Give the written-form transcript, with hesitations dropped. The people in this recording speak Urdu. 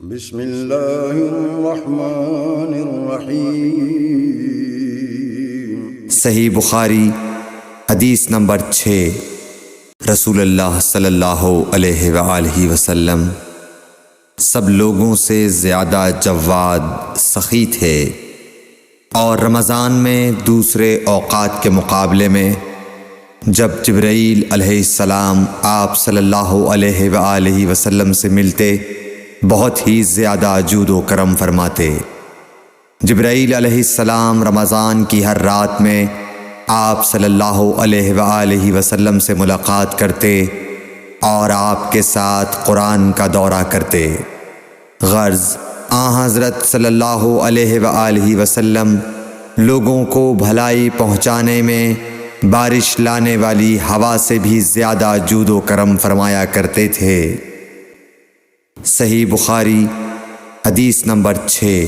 بسم اللہ الرحمن الرحیم۔ صحیح بخاری حدیث نمبر 6۔ رسول اللہ صلی اللہ علیہ وآلہ وسلم سب لوگوں سے زیادہ جواد سخی تھے، اور رمضان میں دوسرے اوقات کے مقابلے میں جب جبرائیل علیہ السلام آپ صلی اللہ علیہ وآلہ وسلم سے ملتے بہت ہی زیادہ جود و کرم فرماتے۔ جبرائیل علیہ السلام رمضان کی ہر رات میں آپ صلی اللہ علیہ وآلہ وسلم سے ملاقات کرتے اور آپ کے ساتھ قرآن کا دورہ کرتے۔ غرض حضرت صلی اللہ علیہ وآلہ وسلم لوگوں کو بھلائی پہنچانے میں بارش لانے والی ہوا سے بھی زیادہ جود و کرم فرمایا کرتے تھے۔ صحیح بخاری حدیث نمبر 6۔